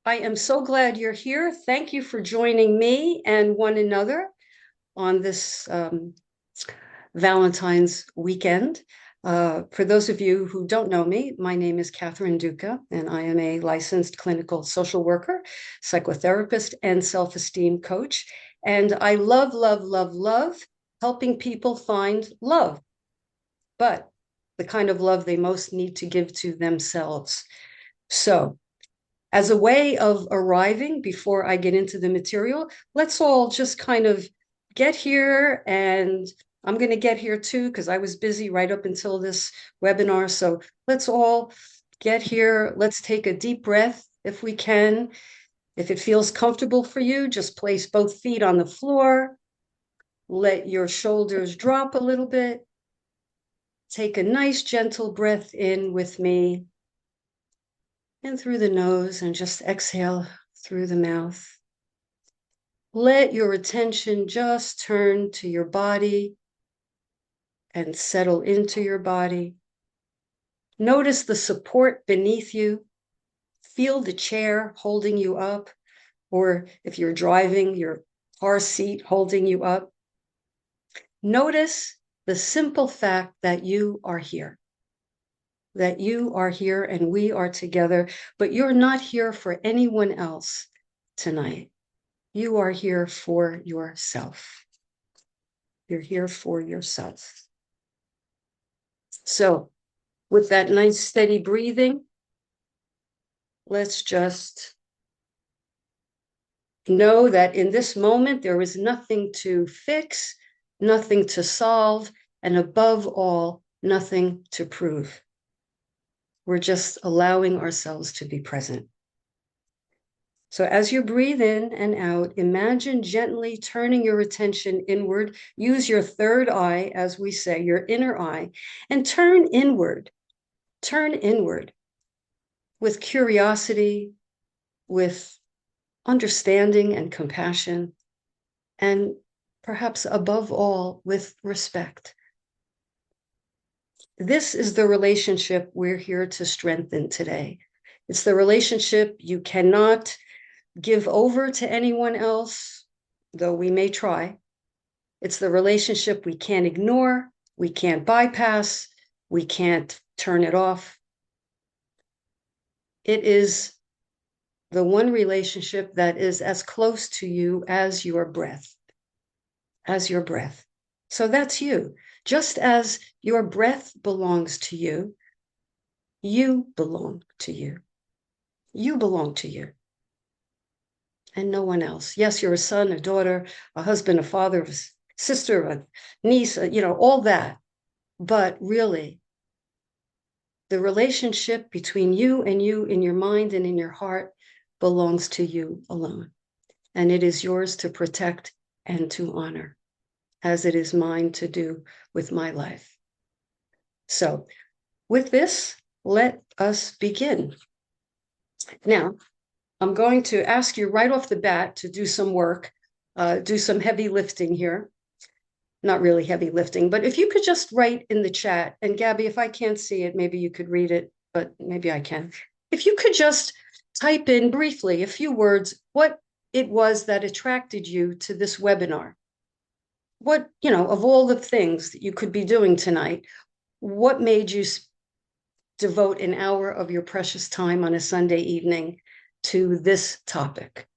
I am so glad you're here. Thank you for joining me and one another on this Valentine's weekend. For those of you who don't know me, my name is Catherine Duca, and I am a licensed clinical social worker, psychotherapist, and self-esteem coach. And I love, love, love, love helping people find love, but the kind of love they most need to give to themselves. So, as a way of arriving before I get into the material, let's all just kind of get here. And I'm going to get here too, because I was busy right up until this webinar. So let's all get here. Let's take a deep breath if we can. If it feels comfortable for you, just place both feet on the floor. Let your shoulders drop a little bit. Take a nice gentle breath in with me. In through the nose and just exhale through the mouth. Let your attention just turn to your body and settle into your body. Notice the support beneath you. Feel the chair holding you up, or if you're driving, your car seat holding you up. Notice the simple fact that you are here. That you are here and we are together, but you're not here for anyone else tonight. You are here for yourself. You're here for yourself. So, with that nice steady breathing, let's just know that in this moment, there is nothing to fix, nothing to solve, and above all, nothing to prove. We're just allowing ourselves to be present. So as you breathe in and out, imagine gently turning your attention inward. Use your third eye, as we say, your inner eye, and turn inward. Turn inward with curiosity, with understanding and compassion, and perhaps above all, with respect. This is the relationship we're here to strengthen today. It's the relationship you cannot give over to anyone else, though we may try. It's the relationship we can't ignore, we can't bypass, we can't turn it off. It is the one relationship that is as close to you as your breath, as your breath. So that's you. Just as your breath belongs to you, you belong to you. You belong to you and no one else. Yes, you're a son, a daughter, a husband, a father, a sister, a niece, all that. But really, the relationship between you and you in your mind and in your heart belongs to you alone. And it is yours to protect and to honor, as it is mine to do with my life. So with this, let us begin. Now, I'm going to ask you right off the bat to do some work, do some heavy lifting here. Not really heavy lifting, but if you could just write in the chat, and Gabby, if I can't see it, maybe you could read it, but maybe I can. If you could just type in briefly a few words, what it was that attracted you to this webinar. What, of all the things that you could be doing tonight, what made you devote an hour of your precious time on a Sunday evening to this topic?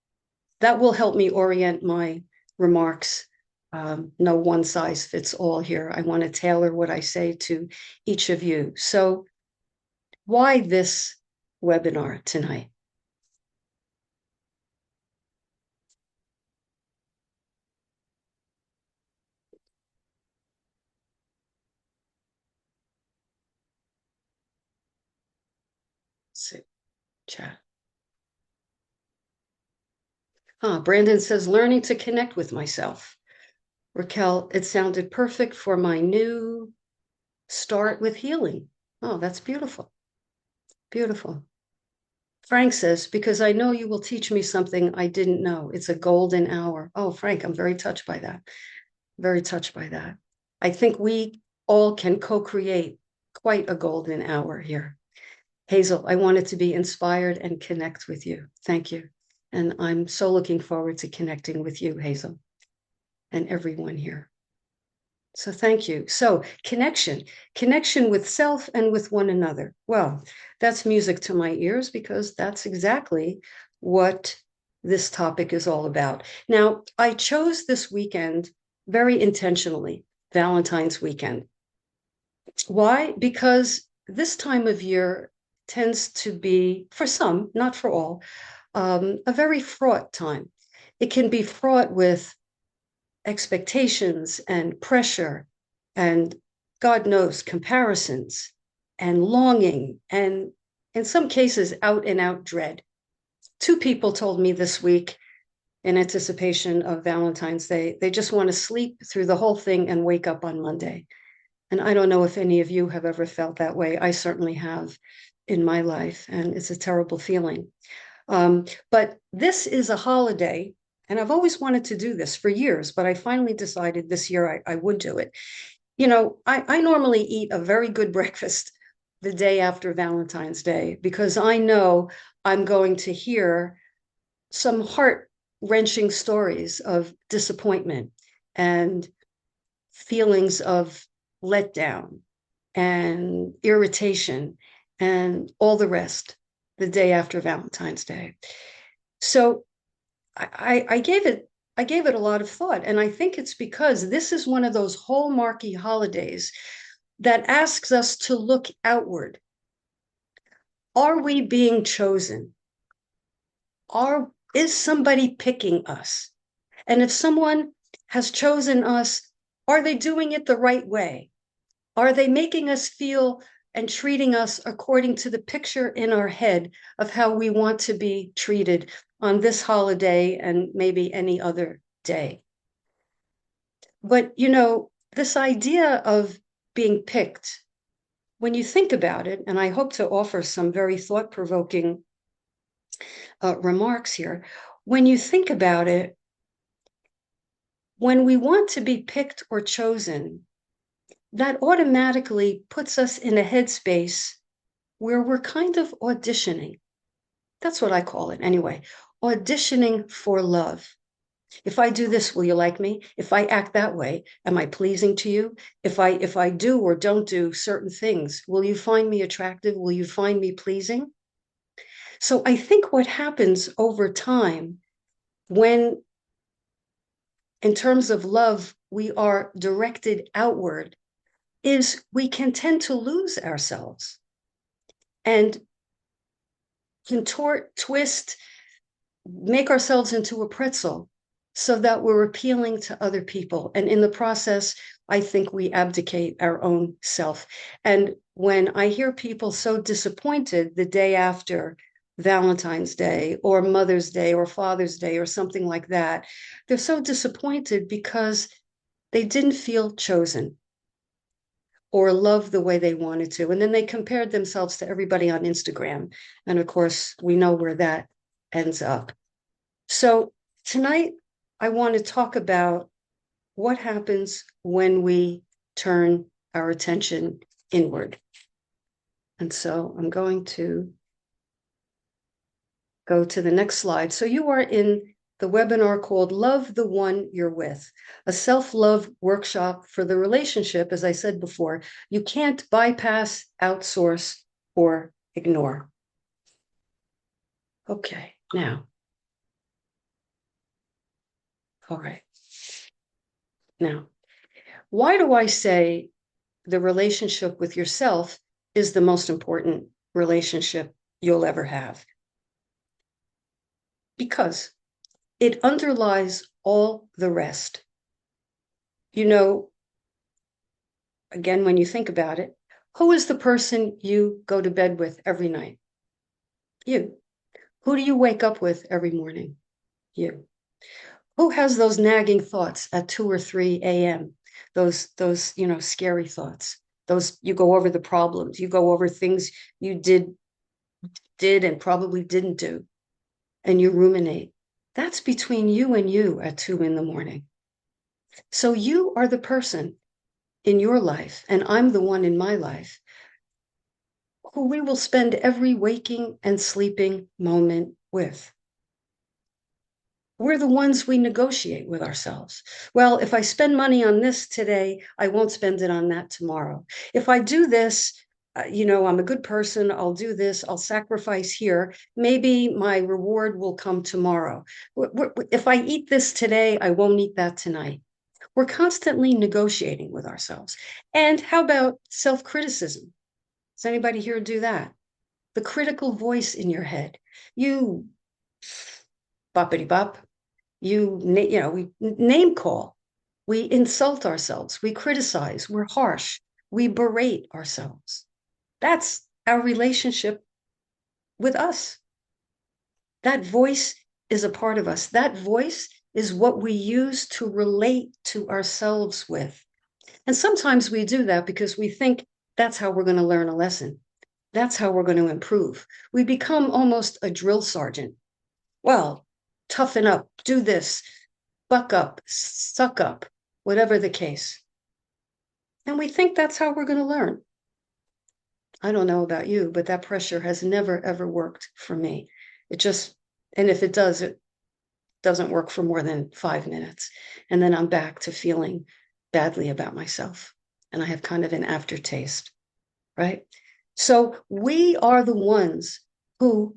That will help me orient my remarks. No one size fits all here. I want to tailor what I say to each of you. So why this webinar tonight? Sit, chat. Brandon says, learning to connect with myself. Raquel, it sounded perfect for my new start with healing. Oh, that's beautiful. Beautiful. Frank says, because I know you will teach me something I didn't know. It's a golden hour. Oh, Frank, I'm very touched by that. Very touched by that. I think we all can co-create quite a golden hour here. Hazel, I wanted to be inspired and connect with you. Thank you. And I'm so looking forward to connecting with you, Hazel, and everyone here. So thank you. So connection with self and with one another. Well, that's music to my ears because that's exactly what this topic is all about. Now, I chose this weekend very intentionally, Valentine's weekend. Why? Because this time of year tends to be, for some, not for all, a very fraught time. It can be fraught with expectations and pressure and God knows comparisons and longing and in some cases out and out dread. Two people told me this week in anticipation of Valentine's Day, they just want to sleep through the whole thing and wake up on Monday. And I don't know if any of you have ever felt that way. I certainly have in my life, and it's a terrible feeling. But this is a holiday, and I've always wanted to do this for years, but I finally decided this year I would do it. You know, I normally eat a very good breakfast the day after Valentine's Day because I know I'm going to hear some heart-wrenching stories of disappointment and feelings of letdown and irritation and all the rest the day after Valentine's Day. So I gave it a lot of thought, and I think it's because this is one of those hallmarky holidays that asks us to look outward. Are we being chosen? Is somebody picking us? And if someone has chosen us, are they doing it the right way? Are they making us feel and treating us according to the picture in our head of how we want to be treated on this holiday and maybe any other day? But, you know, this idea of being picked, when you think about it, and I hope to offer some very thought-provoking remarks here, when you think about it, when we want to be picked or chosen, that automatically puts us in a headspace where we're kind of auditioning. That's what I call it anyway, auditioning for love. If I do this, will you like me? If I act that way, am I pleasing to you? If I do or don't do certain things, will you find me attractive? Will you find me pleasing? So I think what happens over time when, in terms of love, we are directed outward, is we can tend to lose ourselves and contort, twist, make ourselves into a pretzel so that we're appealing to other people. And in the process, I think we abdicate our own self. And when I hear people so disappointed the day after Valentine's Day or Mother's Day or Father's Day or something like that, they're so disappointed because they didn't feel chosen or loved the way they wanted to. And then they compared themselves to everybody on Instagram. And of course, we know where that ends up. So tonight, I want to talk about what happens when we turn our attention inward. And so I'm going to go to the next slide. So you are in the webinar called Love the One You're With, a self-love workshop for the relationship. As I said before, you can't bypass, outsource, or ignore. Okay, now. All right. Now, why do I say the relationship with yourself is the most important relationship you'll ever have? Because it underlies all the rest. You know, again, when you think about it, who is the person you go to bed with every night? You. Who do you wake up with every morning? You. Who has those nagging thoughts at 2 or 3 a.m.? Those, scary thoughts. Those, you go over the problems, you go over things you did and probably didn't do, and you ruminate. That's between you and you at 2 in the morning. So you are the person in your life, and I'm the one in my life who we will spend every waking and sleeping moment with. We're the ones we negotiate with ourselves. Well, if I spend money on this today, I won't spend it on that tomorrow. If I do this, I'm a good person. I'll do this. I'll sacrifice here. Maybe my reward will come tomorrow. If I eat this today, I won't eat that tonight. We're constantly negotiating with ourselves. And how about self-criticism? Does anybody here do that? The critical voice in your head. You boppity bop. We name call. We insult ourselves. We criticize. We're harsh. We berate ourselves. That's our relationship with us. That voice is a part of us. That voice is what we use to relate to ourselves with. And sometimes we do that because we think that's how we're going to learn a lesson. That's how we're going to improve. We become almost a drill sergeant. Well, toughen up, do this, buck up, suck up, whatever the case. And we think that's how we're going to learn. I don't know about you, but that pressure has never, ever worked for me. And if it does, it doesn't work for more than 5 minutes. And then I'm back to feeling badly about myself. And I have kind of an aftertaste, right? So we are the ones who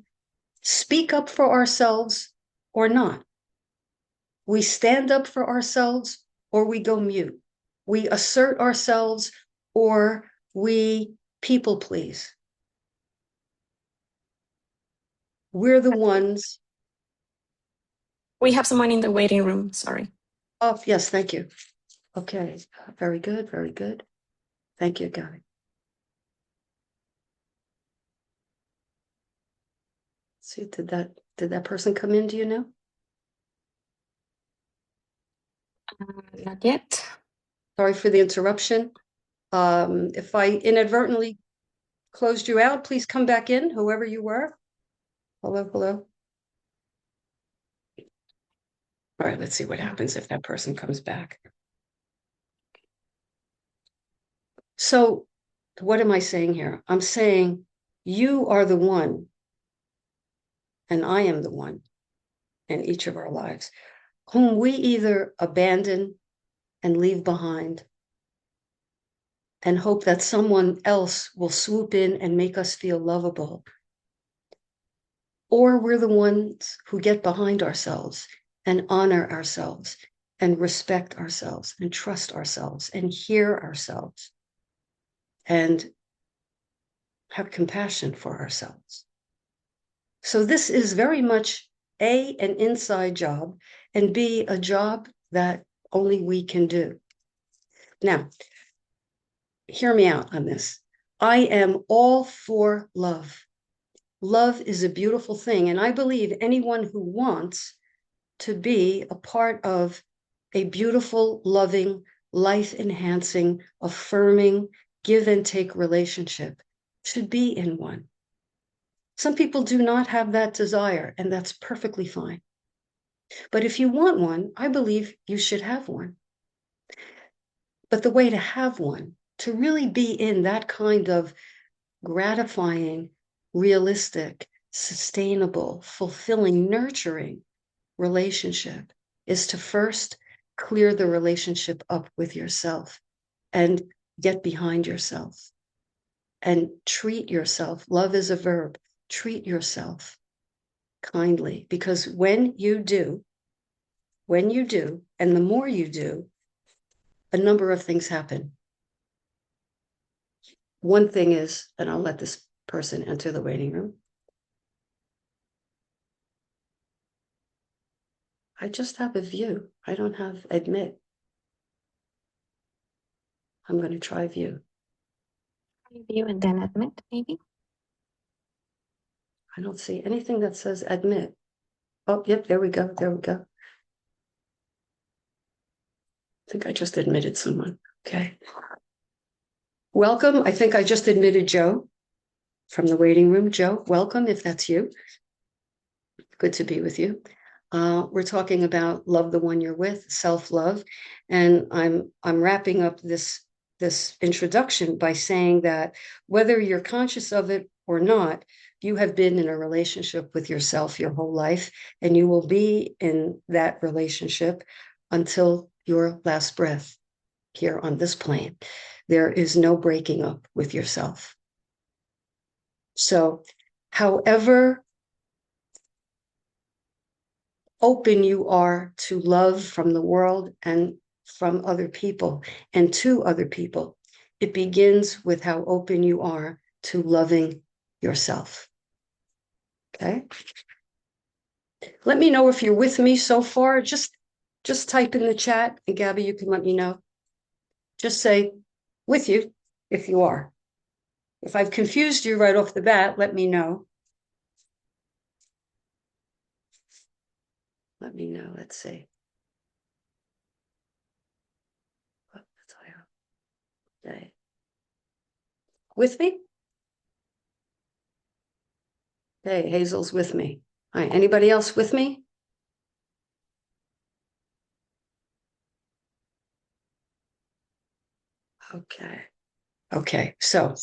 speak up for ourselves or not. We stand up for ourselves or we go mute. We assert ourselves or we people please. We're the ones. We have someone in the waiting room, sorry. Oh, yes, thank you. Okay, very good, very good. Thank you, Gary. See, did that person come in, do you know? Not yet. Sorry for the interruption. If I inadvertently closed you out, please come back in, whoever you were. Hello, hello. All right, let's see what happens if that person comes back. So what am I saying here? I'm saying you are the one, and I am the one in each of our lives, whom we either abandon and leave behind and hope that someone else will swoop in and make us feel lovable. Or we're the ones who get behind ourselves and honor ourselves and respect ourselves and trust ourselves and hear ourselves and have compassion for ourselves. So this is very much A, an inside job, and B, a job that only we can do. Now, hear me out on this. I am all for love. Love is a beautiful thing, and I believe anyone who wants to be a part of a beautiful, loving, life-enhancing, affirming, give and take relationship should be in one. Some people do not have that desire, and that's perfectly fine. But if you want one, I believe you should have one. But the way to have one, to really be in that kind of gratifying, realistic, sustainable, fulfilling, nurturing relationship is to first clear the relationship up with yourself and get behind yourself and treat yourself. Love is a verb. Treat yourself kindly, because when you do, and the more you do, a number of things happen. One thing is, and I'll let this person enter the waiting room. I just have a view. I don't have admit. I'm going to try view. View and then admit, maybe. I don't see anything that says admit. Oh, yep, there we go. There we go. I think I just admitted someone. Okay. Welcome. I think I just admitted Joe from the waiting room. Joe, welcome if that's you. Good to be with you. We're talking about love the one you're with, self-love, and I'm wrapping up this this introduction by saying that whether you're conscious of it or not, you have been in a relationship with yourself your whole life, and you will be in that relationship until your last breath here on this plane. There is no breaking up with yourself. So, however open you are to love from the world and from other people and to other people, it begins with how open you are to loving yourself. Okay? Let me know if you're with me so far. Just type in the chat, and Gabby, you can let me know. Just say with you if you are. If I've confused you right off the bat, let me know. Let me know. Let's see. With me? Hey, Hazel's with me. All right, anybody else with me? Okay, so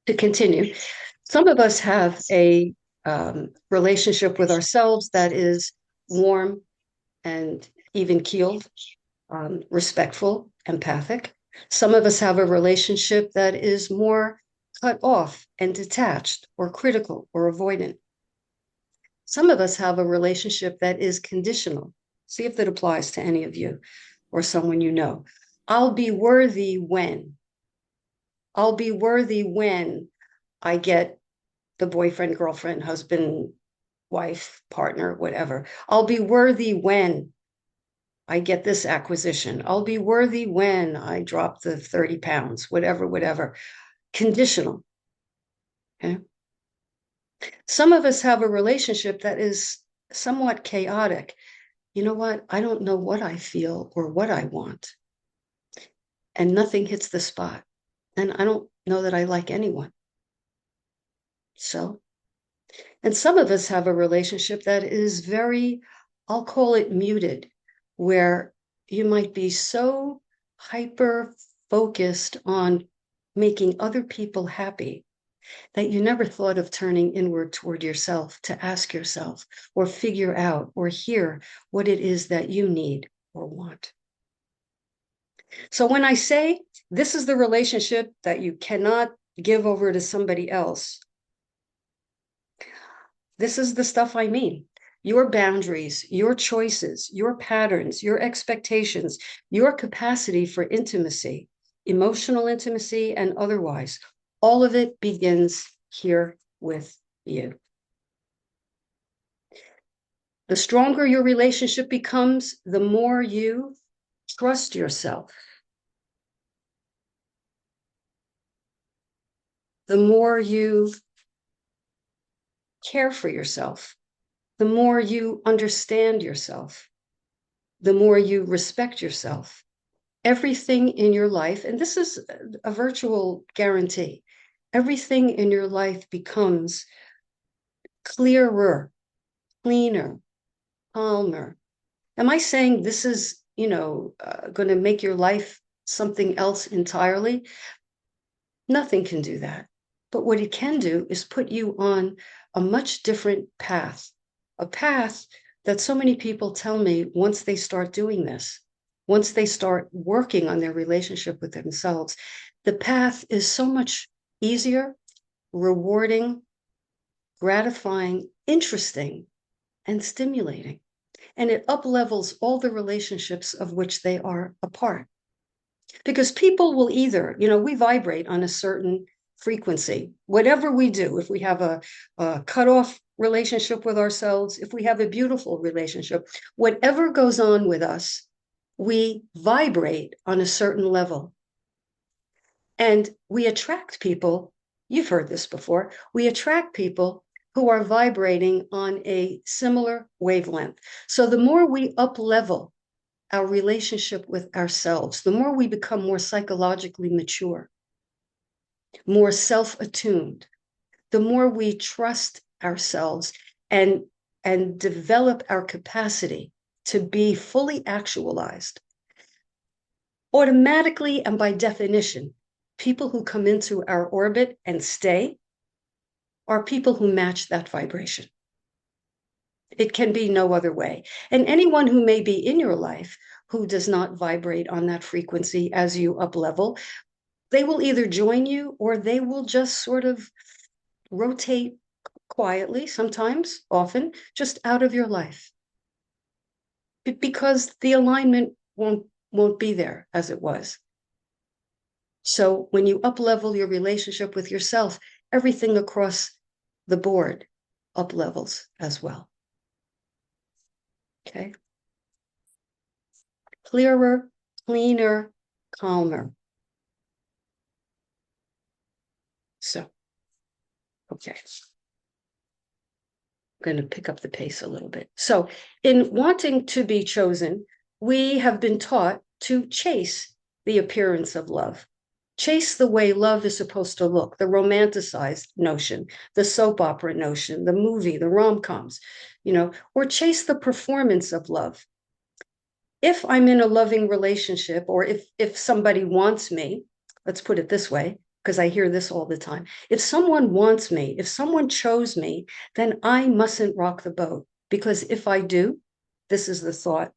to continue, some of us have a relationship with ourselves that is warm and even keeled, respectful, empathic. Some of us have a relationship that is more cut off and detached or critical or avoidant. Some of us have a relationship that is conditional. See if that applies to any of you or someone you know. I'll be worthy when. I'll be worthy when I get the boyfriend, girlfriend, husband, wife, partner, whatever. I'll be worthy when I get this acquisition. I'll be worthy when I drop the 30 pounds, whatever. Conditional. Okay. Some of us have a relationship that is somewhat chaotic. You know what? I don't know what I feel or what I want. And nothing hits the spot. And I don't know that I like anyone. So, and some of us have a relationship that is very, I'll call it muted, where you might be so hyper focused on making other people happy that you never thought of turning inward toward yourself to ask yourself or figure out or hear what it is that you need or want. So when I say this is the relationship that you cannot give over to somebody else, this is the stuff I mean. Your boundaries, your choices, your patterns, your expectations, your capacity for intimacy, emotional intimacy and otherwise, all of it begins here with you. The stronger your relationship becomes, the more you trust yourself. The more you care for yourself, the more you understand yourself, the more you respect yourself. Everything in your life, and this is a virtual guarantee, everything in your life becomes clearer, cleaner, calmer. Am I saying this is, going to make your life something else entirely? Nothing can do that. But what it can do is put you on a much different path, a path that so many people tell me once they start doing this, once they start working on their relationship with themselves, the path is so much easier, rewarding, gratifying, interesting, and stimulating. And it uplevels all the relationships of which they are a part. Because people will either, we vibrate on a certain frequency, whatever we do. If we have a cut-off relationship with ourselves, if we have a beautiful relationship, whatever goes on with us, we vibrate on a certain level. And we attract people, you've heard this before, we attract people who are vibrating on a similar wavelength. So the more we up-level our relationship with ourselves, the more we become more psychologically mature, more self-attuned, the more we trust ourselves and develop our capacity to be fully actualized, Automatically and by definition, people who come into our orbit and stay are people who match that vibration. It can be no other way. And anyone who may be in your life who does not vibrate on that frequency as you up level, they will either join you or they will just sort of rotate quietly, sometimes, often, just out of your life. Because the alignment won't be there as it was. So when you up level your relationship with yourself, everything across the board up levels as well. Okay. Clearer, cleaner, calmer. So, okay. I'm going to pick up the pace a little bit. So, in wanting to be chosen, we have been taught to chase the appearance of love, chase the way love is supposed to look, the romanticized notion, the soap opera notion, the movie, the rom-coms, or chase the performance of love. If I'm in a loving relationship, or if somebody wants me, let's put it this way, because I hear this all the time. If someone wants me, if someone chose me, then I mustn't rock the boat. Because if I do, this is the thought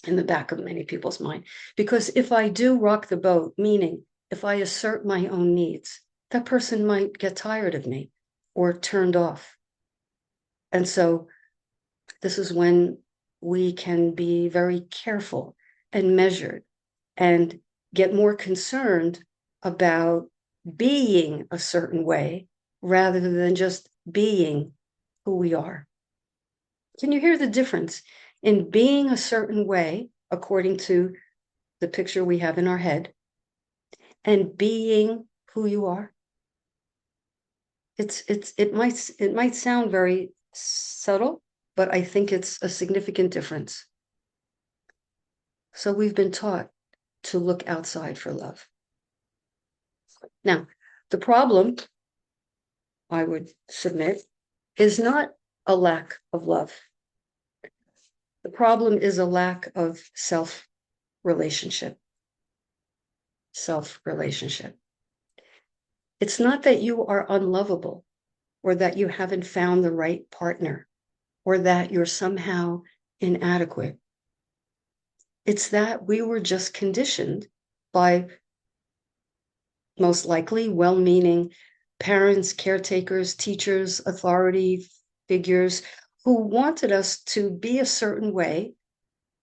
in the back of many people's mind. Because if I do rock the boat, meaning if I assert my own needs, that person might get tired of me or turned off. And so this is when we can be very careful and measured and get more concerned about being a certain way rather than just being who we are. Can you hear the difference in being a certain way, according to the picture we have in our head, and being who you are? It might sound very subtle, but I think it's a significant difference. So we've been taught to look outside for love. Now, the problem, I would submit, is not a lack of love. The problem is a lack of self-relationship. Self-relationship. It's not that you are unlovable or that you haven't found the right partner or that you're somehow inadequate. It's that we were just conditioned by most likely well-meaning parents, caretakers, teachers, authority figures who wanted us to be a certain way,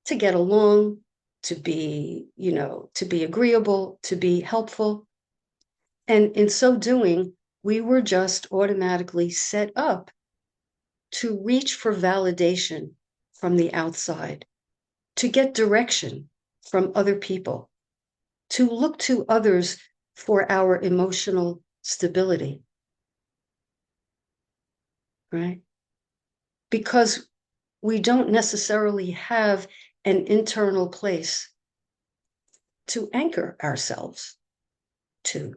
to get along, to be, to be agreeable, to be helpful. And in so doing, we were just automatically set up to reach for validation from the outside, to get direction from other people, to look to others for our emotional stability, right? Because we don't necessarily have an internal place to anchor ourselves to.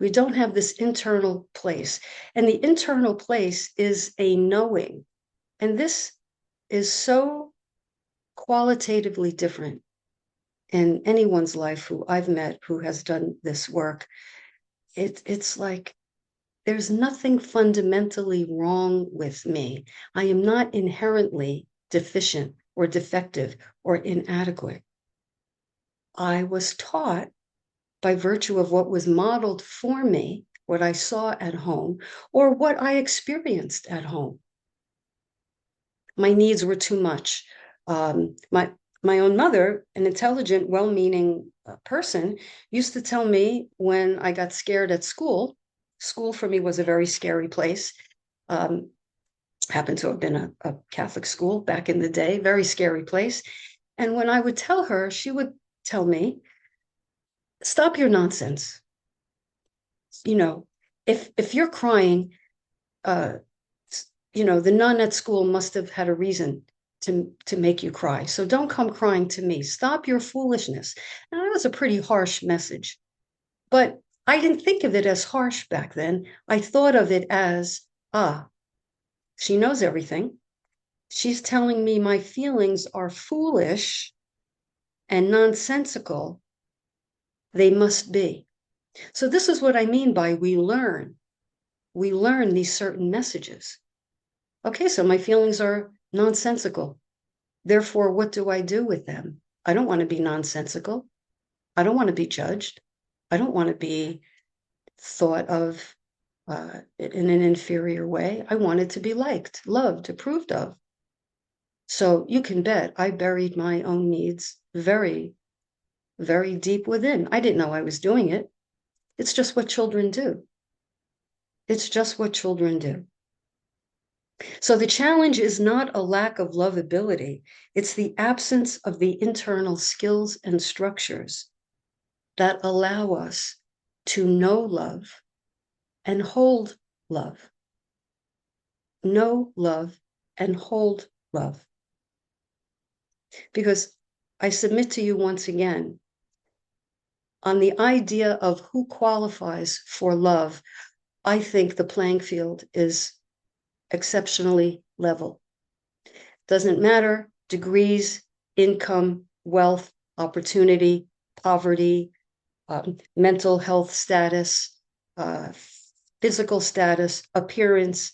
We don't have this internal place. And the internal place is a knowing. And this is so qualitatively different in anyone's life who I've met who has done this work. It's like there's nothing fundamentally wrong with me. I am not inherently deficient or defective or inadequate. I was taught by virtue of what was modeled for me, what I saw at home, or what I experienced at home. My needs were too much. My own mother, an intelligent, well-meaning person, used to tell me when I got scared at school. School for me was a very scary place. Happened to have been a Catholic school back in the day, very scary place. And when I would tell her, she would tell me, stop your nonsense. If you're crying, the nun at school must have had a reason to make you cry. So don't come crying to me. Stop your foolishness. And that was a pretty harsh message. But I didn't think of it as harsh back then. I thought of it as, she knows everything. She's telling me my feelings are foolish. and nonsensical they must be. So this is what I mean by we learn. We learn these certain messages. Okay, so my feelings are nonsensical. Therefore, what do I do with them? I don't want to be nonsensical. I don't want to be judged. I don't want to be thought of in an inferior way. I wanted to be liked, loved, approved of. So you can bet I buried my own needs very, very deep within. I didn't know I was doing it. It's just what children do. It's just what children do. So the challenge is not a lack of lovability. It's the absence of the internal skills and structures that allow us to know love and hold love. Know love and hold love. Because I submit to you once again, on the idea of who qualifies for love, I think the playing field is exceptionally level. Doesn't matter degrees, income, wealth, opportunity, poverty, mental health status, physical status, appearance,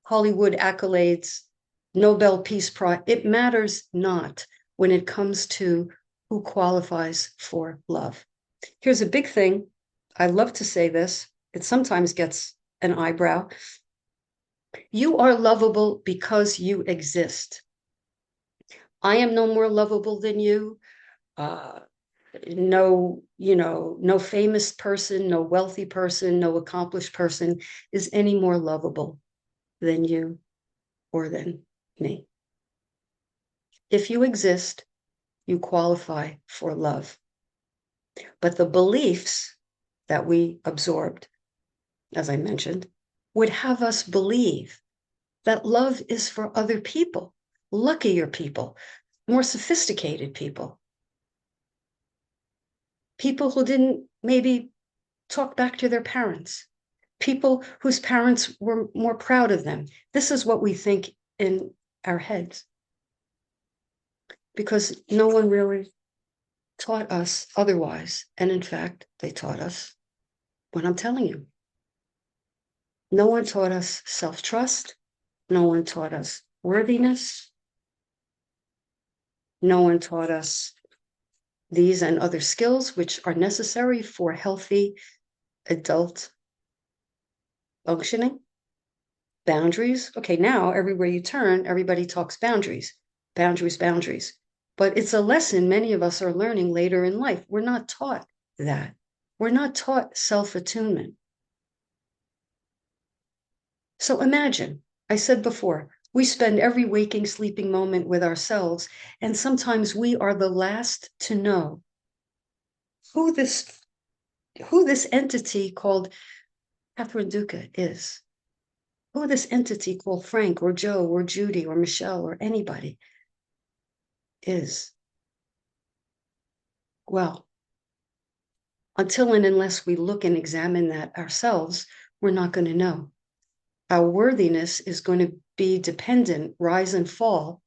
Hollywood accolades, Nobel Peace Prize. It matters not when it comes to who qualifies for love. Here's a big thing. I love to say this. It sometimes gets an eyebrow. You are lovable because you exist. I am no more lovable than you. No, no famous person, no wealthy person, no accomplished person is any more lovable than you or than me. If you exist, you qualify for love. But the beliefs that we absorbed, as I mentioned, would have us believe that love is for other people, luckier people, more sophisticated people, people who didn't maybe talk back to their parents, people whose parents were more proud of them. This is what we think in our heads, because no one really taught us otherwise. And in fact, they taught us what I'm telling you. No one taught us self-trust. No one taught us worthiness. No one taught us these and other skills which are necessary for healthy adult functioning. Boundaries. Okay, now everywhere you turn, everybody talks boundaries, boundaries, boundaries. But it's a lesson many of us are learning later in life. We're not taught that. We're not taught self-attunement. So imagine, I said before, we spend every waking, sleeping moment with ourselves, and sometimes we are the last to know who this entity called Catherine Duca is, who this entity called Frank or Joe or Judy or Michelle or anybody is. Well, until and unless we look and examine that ourselves, we're not going to know. Our worthiness is going to be dependent, rise and fall,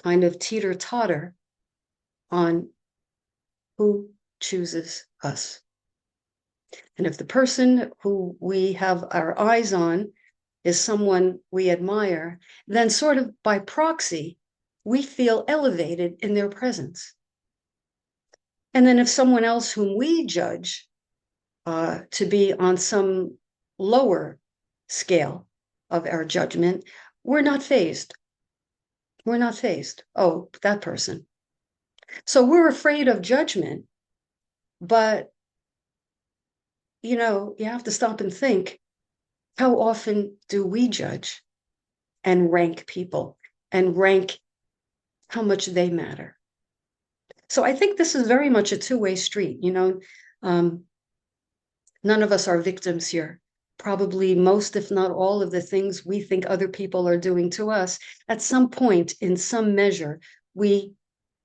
kind of teeter-totter on who chooses us. And if the person who we have our eyes on is someone we admire, then sort of by proxy, we feel elevated in their presence. And then if someone else whom we judge to be on some lower scale of our judgment, we're not fazed. We're not fazed. Oh, that person. So we're afraid of judgment, but you have to stop and think, how often do we judge and rank people and rank how much they matter? So I think this is very much a two-way street. None of us are victims here. Probably most, if not all, of the things we think other people are doing to us, at some point, in some measure, we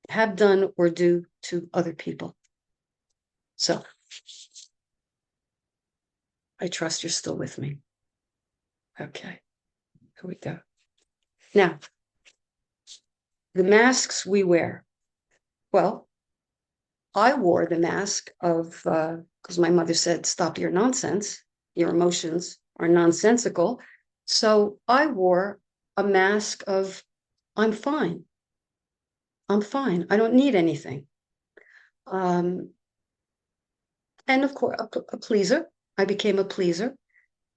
have done or do to other people. So I trust you're still with me. Okay, here we go. Now, the masks we wear. Well, I wore the mask of, because my mother said, stop your nonsense. Your emotions are nonsensical. So I wore a mask of, I'm fine. I'm fine. I don't need anything. Um, and of course, a pleaser. I became a pleaser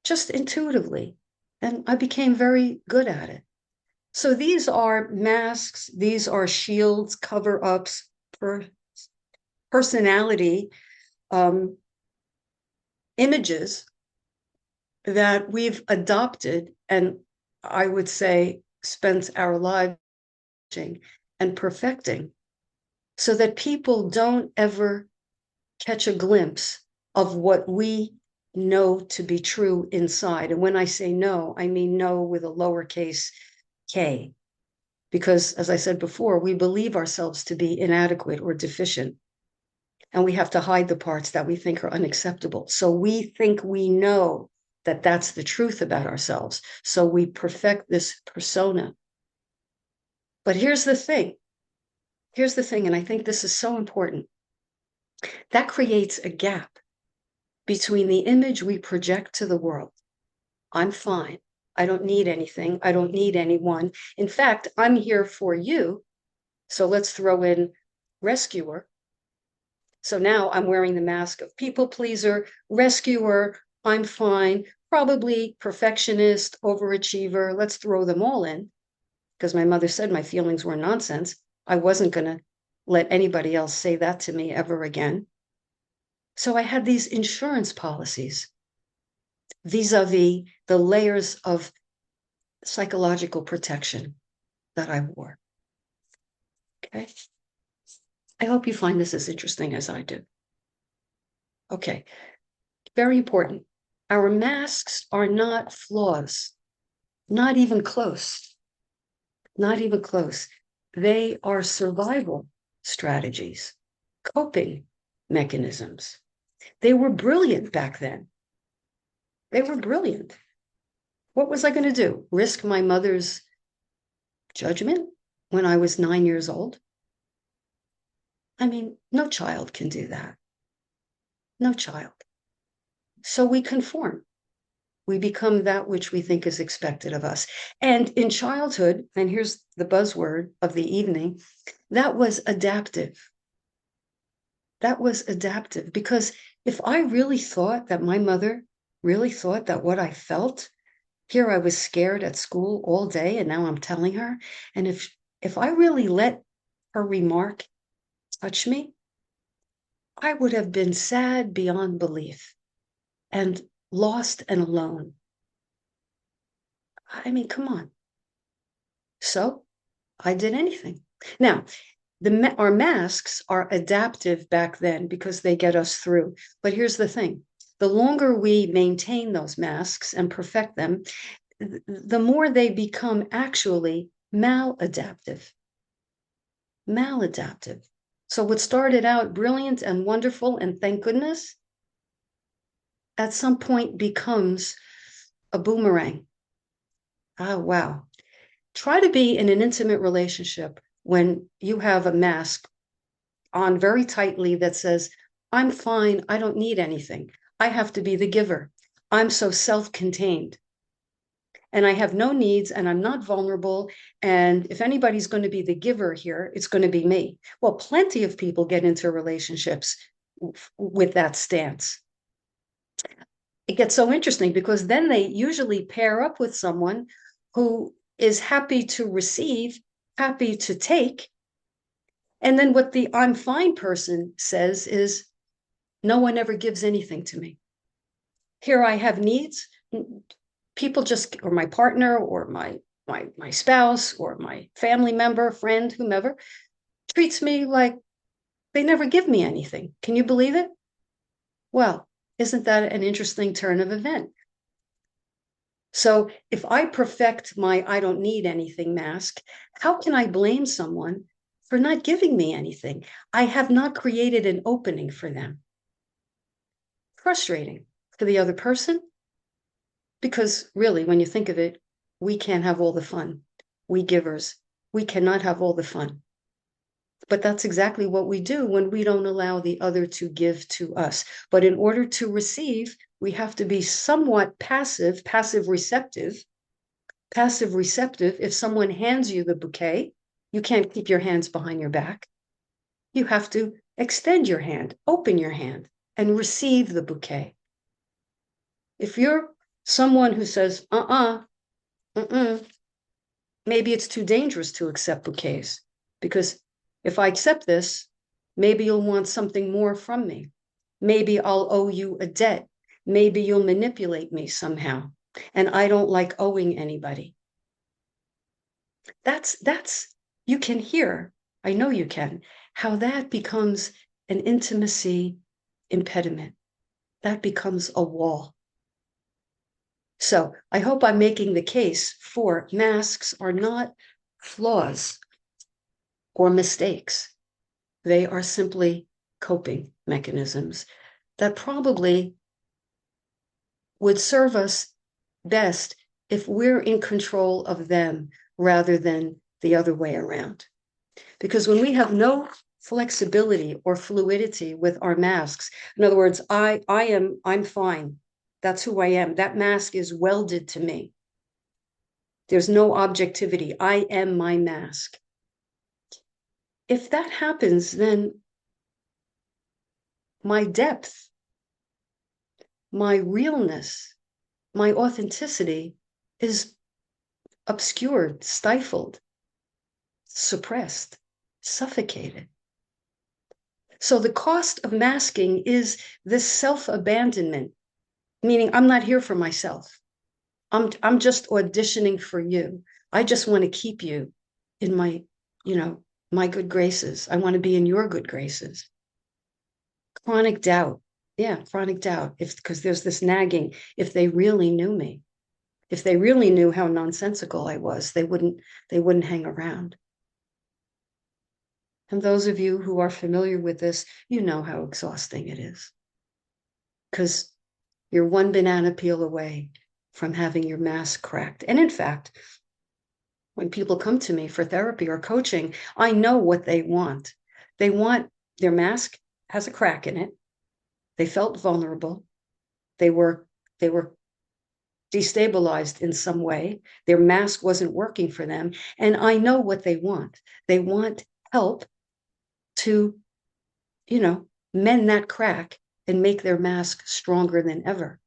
just intuitively. And I became very good at it. So these are masks, these are shields, cover ups, personality um, images that we've adopted, and I would say spent our lives and perfecting, so that people don't ever catch a glimpse of what we know to be true inside. And when I say know, I mean know with a lowercase k, because as I said before, we believe ourselves to be inadequate or deficient. And we have to hide the parts that we think are unacceptable. So we think we know that that's the truth about ourselves. So we perfect this persona. But here's the thing. Here's the thing, and I think this is so important. That creates a gap between the image we project to the world. I'm fine. I don't need anything. I don't need anyone. In fact, I'm here for you. So let's throw in rescuer. So now I'm wearing the mask of people pleaser, rescuer, I'm fine, probably perfectionist, overachiever. Let's throw them all in, because my mother said my feelings were nonsense. I wasn't going to let anybody else say that to me ever again. So I had these insurance policies vis-a-vis the layers of psychological protection that I wore. Okay. I hope you find this as interesting as I do. Okay. Very important. Our masks are not flaws, not even close, not even close. They are survival strategies, coping mechanisms. They were brilliant back then. They were brilliant. What was I going to do? Risk my mother's judgment when I was 9 years old? I mean, no child can do that. No child. So we conform. We become that which we think is expected of us. And in childhood, and here's the buzzword of the evening, that was adaptive. That was adaptive, because if I really thought that my mother really thought that what I felt, here I was scared at school all day, and now I'm telling her. And if I really let her remark touch me, I would have been sad beyond belief and lost and alone. I mean, come on. So I did anything. Now, our masks are adaptive back then because they get us through. But here's the thing. The longer we maintain those masks and perfect them, the more they become actually maladaptive. Maladaptive. So what started out brilliant and wonderful, and thank goodness, at some point becomes a boomerang. Oh, wow. Try to be in an intimate relationship when you have a mask on very tightly that says, I'm fine, I don't need anything. I have to be the giver. I'm so self-contained. And I have no needs, and I'm not vulnerable. And if anybody's going to be the giver here, it's going to be me. Well, plenty of people get into relationships with that stance. It gets so interesting because then they usually pair up with someone who is happy to receive, happy to take. And then what the I'm fine person says is, no one ever gives anything to me. Here I have needs. People just, or my partner, or my spouse, or my family member, friend, whomever, treats me like they never give me anything. Can you believe it? Well, isn't that an interesting turn of event? So if I perfect my I don't need anything mask, how can I blame someone for not giving me anything? I have not created an opening for them. Frustrating for the other person, because really, when you think of it, we can't have all the fun. We givers, we cannot have all the fun. But that's exactly what we do when we don't allow the other to give to us. But in order to receive, we have to be somewhat passive, passive receptive. Passive receptive, if someone hands you the bouquet, you can't keep your hands behind your back. You have to extend your hand, open your hand, and receive the bouquet. If you're someone who says, maybe it's too dangerous to accept bouquets, because if I accept this, maybe you'll want something more from me. Maybe I'll owe you a debt. Maybe you'll manipulate me somehow. And I don't like owing anybody. That's, you can hear, I know you can, how that becomes an intimacy impediment. That becomes a wall. So I hope I'm making the case for masks are not flaws or mistakes. They are simply coping mechanisms that probably would serve us best if we're in control of them rather than the other way around. Because when we have no flexibility or fluidity with our masks, in other words, I'm fine. That's who I am. That mask is welded to me. There's no objectivity. I am my mask. If that happens, then my depth, my realness, my authenticity is obscured, stifled, suppressed, suffocated. So the cost of masking is this self-abandonment, meaning I'm not here for myself. I'm just auditioning for you. I just want to keep you in my, my good graces. I want to be in your good graces. Chronic doubt. Yeah, chronic doubt. Because there's this nagging. If they really knew me, if they really knew how nonsensical I was, they wouldn't hang around. And those of you who are familiar with this, you know how exhausting it is. Because you're one banana peel away from having your mask cracked. And in fact, when people come to me for therapy or coaching, I know what they want. They want their mask has a crack in it. They felt vulnerable. They were destabilized in some way. Their mask wasn't working for them. And I know what they want. They want help to, mend that crack and make their mask stronger than ever.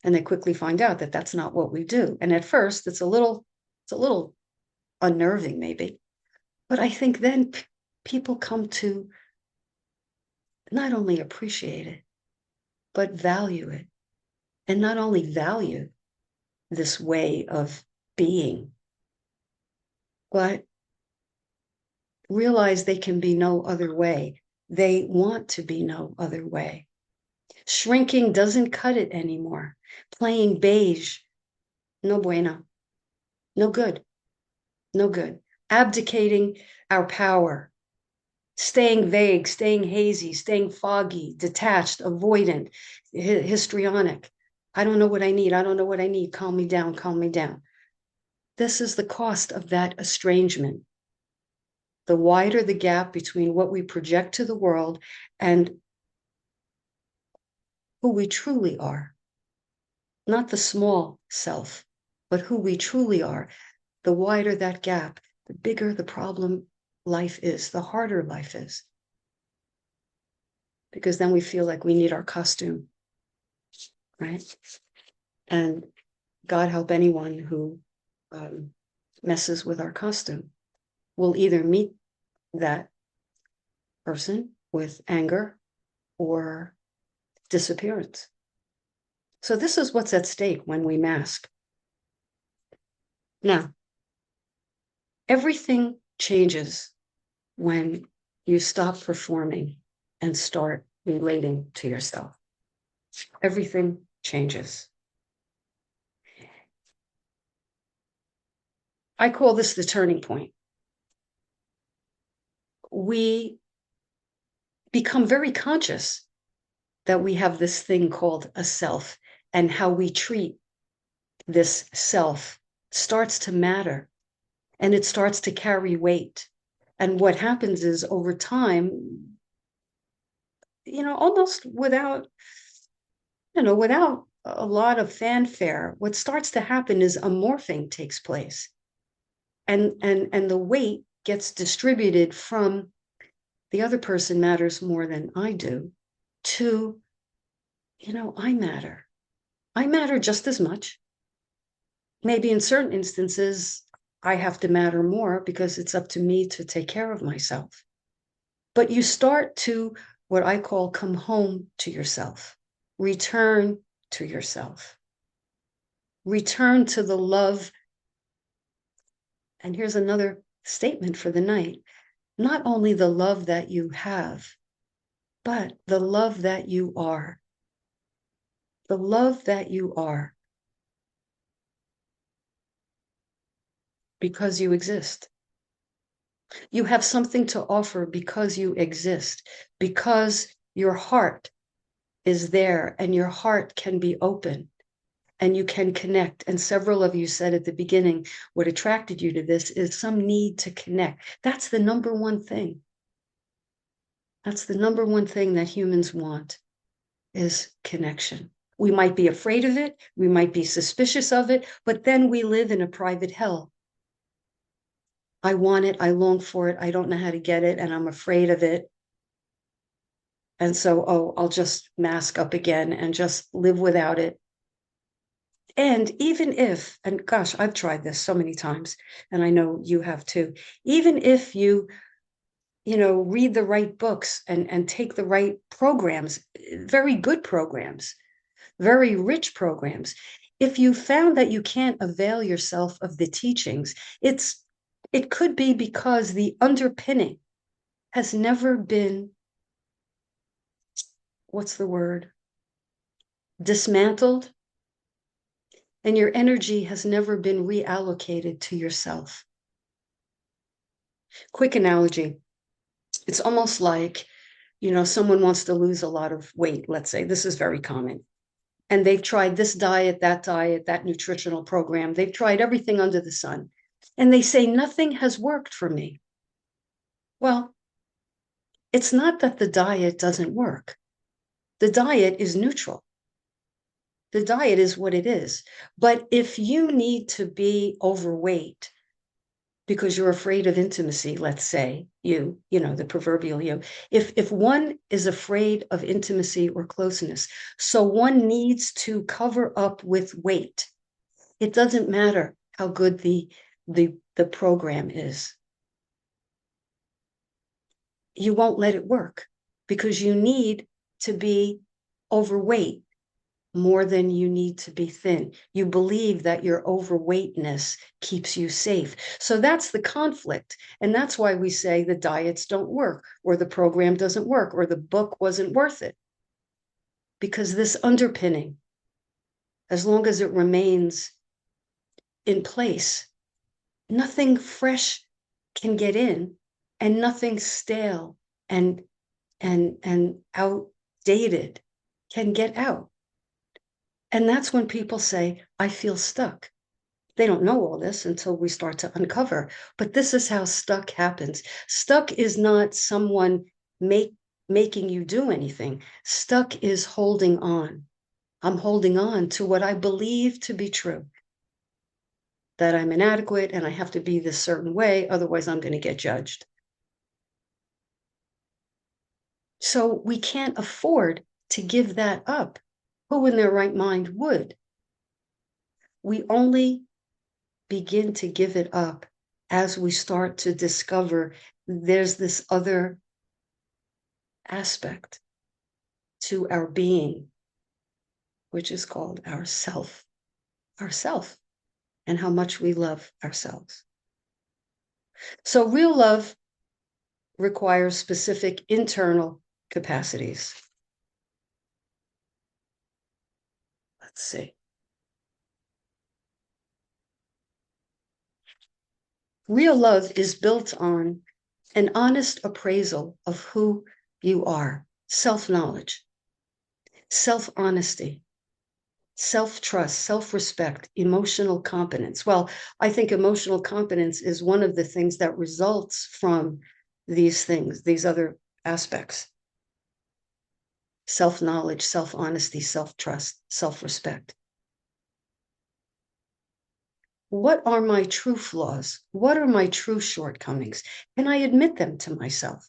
And they quickly find out that that's not what we do. And at first, it's a little unnerving, maybe. But I think then people come to not only appreciate it, but value it. And not only value this way of being, but realize they can be no other way. They want to be no other way. Shrinking doesn't cut it anymore. Playing beige, no bueno, no good, no good. Abdicating our power, staying vague, staying hazy, staying foggy, detached, avoidant, histrionic. I don't know what I need. I don't know what I need. Calm me down, calm me down. This is the cost of that estrangement. The wider the gap between what we project to the world and who we truly are, not the small self, but who we truly are, the wider that gap, the bigger the problem life is, the harder life is. Because then we feel like we need our costume, right? And God help anyone who messes with our costume. We'll either meet that person with anger or disappearance. So this is what's at stake when we mask. Now, everything changes when you stop performing and start relating to yourself. Everything changes. I call this the turning point. We become very conscious that we have this thing called a self, and how we treat this self starts to matter, and it starts to carry weight. And what happens is over time, almost without a lot of fanfare, what starts to happen is a morphing takes place. And the weight gets distributed from the other person matters more than I do to, I matter. I matter just as much. Maybe in certain instances, I have to matter more because it's up to me to take care of myself. But you start to what I call come home to yourself, return to yourself, return to the love. And here's another statement for the night. Not only the love that you have, but the love that you are. The love that you are. Because you exist. You have something to offer because you exist, because your heart is there and your heart can be open and you can connect. And several of you said at the beginning, what attracted you to this is some need to connect. That's the number one thing. That's the number one thing that humans want is connection. We might be afraid of it. We might be suspicious of it, but then we live in a private hell. I want it. I long for it. I don't know how to get it. And I'm afraid of it. And so, I'll just mask up again and just live without it. And even if, and gosh, I've tried this so many times, and I know you have too, even if you read the right books and take the right programs, very good programs, very rich programs, if you found that you can't avail yourself of the teachings, it could be because the underpinning has never been, what's the word? Dismantled, and your energy has never been reallocated to yourself. Quick analogy. It's almost like, someone wants to lose a lot of weight, let's say. This is very common. And they've tried this diet, that nutritional program. They've tried everything under the sun. And they say, nothing has worked for me. Well, it's not that the diet doesn't work. The diet is neutral. The diet is what it is. But if you need to be overweight because you're afraid of intimacy, let's say, the proverbial you, if one is afraid of intimacy or closeness, so one needs to cover up with weight, it doesn't matter how good the program is. You won't let it work because you need to be overweight more than you need to be thin. You believe that your overweightness keeps you safe. So that's the conflict. And that's why we say the diets don't work, or the program doesn't work, or the book wasn't worth it. Because this underpinning, as long as it remains in place, nothing fresh can get in, and nothing stale and outdated can get out. And that's when people say, I feel stuck. They don't know all this until we start to uncover. But this is how stuck happens. Stuck is not someone making you do anything. Stuck is holding on. I'm holding on to what I believe to be true. That I'm inadequate and I have to be this certain way, otherwise I'm going to get judged. So we can't afford to give that up. Who in their right mind would? We only begin to give it up as we start to discover there's this other aspect to our being, which is called ourself, and how much we love ourselves. So real love requires specific internal capacities. Let's see. Real love is built on an honest appraisal of who you are, self-knowledge, self-honesty, self-trust, self-respect, emotional competence. Well, I think emotional competence is one of the things that results from these things, these other aspects. Self-knowledge, self-honesty, self-trust, self-respect. What are my true flaws? What are my true shortcomings? Can I admit them to myself?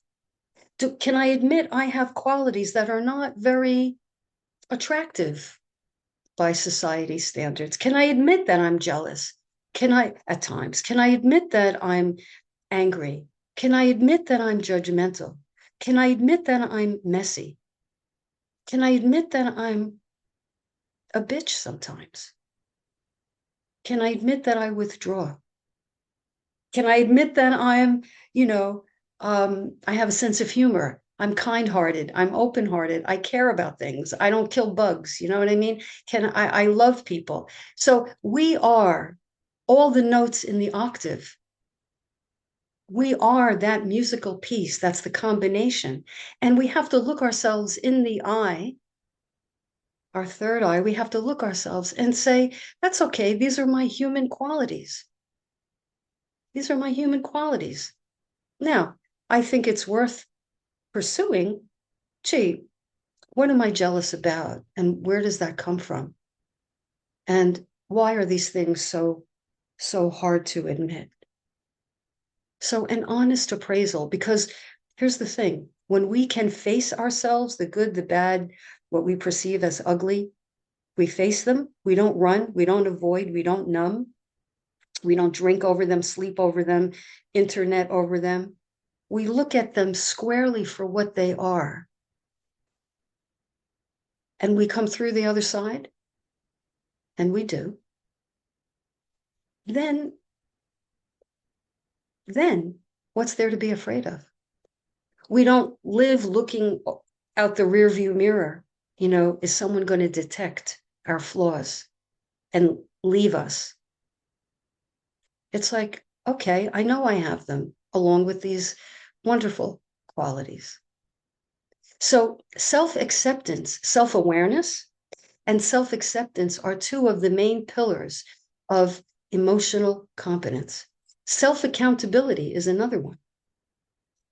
Can I admit I have qualities that are not very attractive by society standards? Can I admit that I'm jealous? At times, can I admit that I'm angry? Can I admit that I'm judgmental? Can I admit that I'm messy? Can I admit that I'm a bitch sometimes? Can I admit that I withdraw? Can I admit that I'm, I have a sense of humor. I'm kind-hearted. I'm open-hearted. I care about things. I don't kill bugs. You know what I mean? I love people. So we are all the notes in the octave. We are that musical piece. That's the combination. And we have to look ourselves in the eye, our third eye. We have to look ourselves and say, that's okay. These are my human qualities. These are my human qualities. Now, I think it's worth pursuing. Gee, what am I jealous about? And where does that come from? And why are these things so hard to admit? So an honest appraisal, because here's the thing, when we can face ourselves, the good, the bad, what we perceive as ugly, we face them. We don't run, we don't avoid, we don't numb, we don't drink over them, sleep over them, internet over them. We look at them squarely for what they are. And we come through the other side, and we do. Then what's there to be afraid of? We don't live looking out the rearview mirror. Is someone going to detect our flaws and leave us? It's like, okay, I know I have them along with these wonderful qualities. So self-acceptance, self-awareness, and self-acceptance are two of the main pillars of emotional competence. Self-accountability is another one.